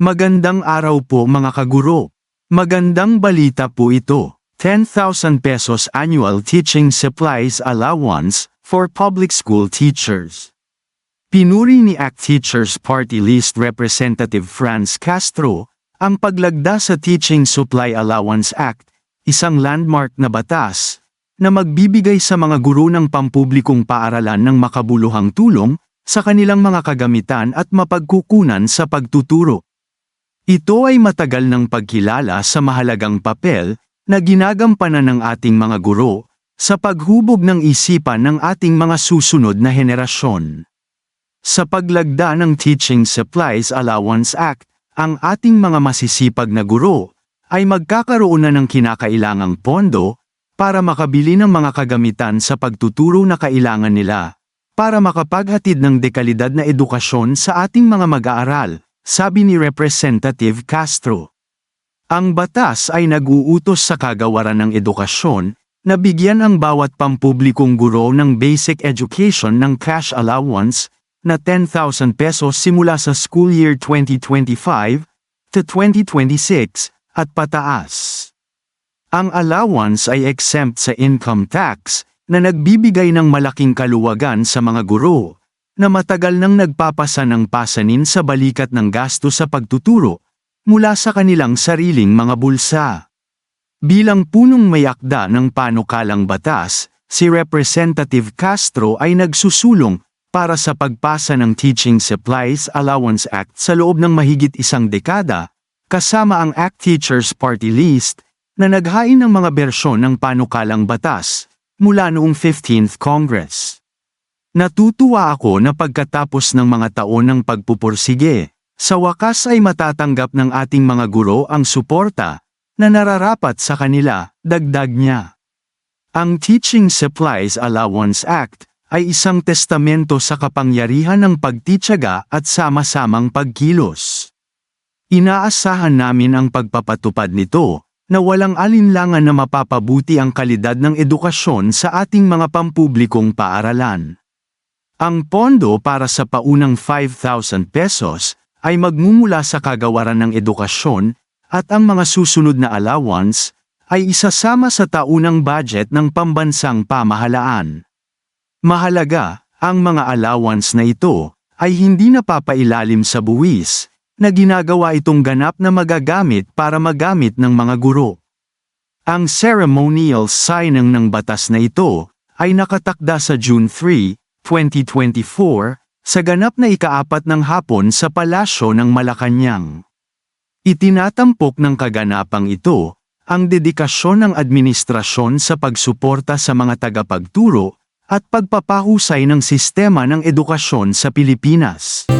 Magandang araw po mga kaguro. Magandang balita po ito. 10,000 pesos annual teaching supplies allowance for public school teachers. Pinuri ni ACT Teachers Party List Representative Franz Castro ang paglagda sa Teaching Supply Allowance Act, isang landmark na batas na magbibigay sa mga guro ng pampublikong paaralan ng makabuluhang tulong sa kanilang mga kagamitan at mapagkukunan sa pagtuturo. Ito ay matagal ng pagkilala sa mahalagang papel na ginagampanan ng ating mga guro sa paghubog ng isipan ng ating mga susunod na henerasyon. Sa paglagda ng Teaching Supplies Allowance Act, ang ating mga masisipag na guro ay magkakaroon na ng kinakailangang pondo para makabili ng mga kagamitan sa pagtuturo na kailangan nila para makapaghatid ng dekalidad na edukasyon sa ating mga mag-aaral, sabi ni Representative Castro. Ang batas ay nag-uutos sa Kagawaran ng Edukasyon na bigyan ang bawat pampublikong guro ng basic education ng cash allowance na 10,000 pesos simula sa school year 2025 to 2026 at pataas. Ang allowance ay exempt sa income tax na nagbibigay ng malaking kaluwagan sa mga guro na matagal nang nagpapasa ng pasanin sa balikat ng gasto sa pagtuturo mula sa kanilang sariling mga bulsa. Bilang punong may akda ng panukalang batas, si Representative Castro ay nagsusulong para sa pagpasa ng Teaching Supplies Allowance Act sa loob ng mahigit isang dekada, kasama ang ACT Teachers Party List na naghain ng mga bersyon ng panukalang batas mula noong 15th Congress. Natutuwa ako na pagkatapos ng mga taon ng pagpupursige, sa wakas ay matatanggap ng ating mga guro ang suporta na nararapat sa kanila, dagdag niya. Ang Teaching Supplies Allowance Act ay isang testamento sa kapangyarihan ng pagtitiyaga at sama-samang pagkilos. Inaasahan namin ang pagpapatupad nito na walang alinlangan na mapapabuti ang kalidad ng edukasyon sa ating mga pampublikong paaralan. Ang pondo para sa paunang 5,000 pesos ay magmumula sa Kagawaran ng Edukasyon at ang mga susunod na allowance ay isasama sa taunang budget ng pambansang pamahalaan. Mahalaga, ang mga allowance na ito ay hindi napapailalim sa buwis na ginagawa itong ganap na magagamit para magamit ng mga guro. Ang ceremonial signing ng batas na ito ay nakatakda sa June 3, 2024, sa ganap na ika-4 ng hapon sa Palasyo ng Malacanang. Itinatampok ng kaganapang ito ang dedikasyon ng administrasyon sa pagsuporta sa mga tagapagturo at pagpapahusay ng sistema ng edukasyon sa Pilipinas.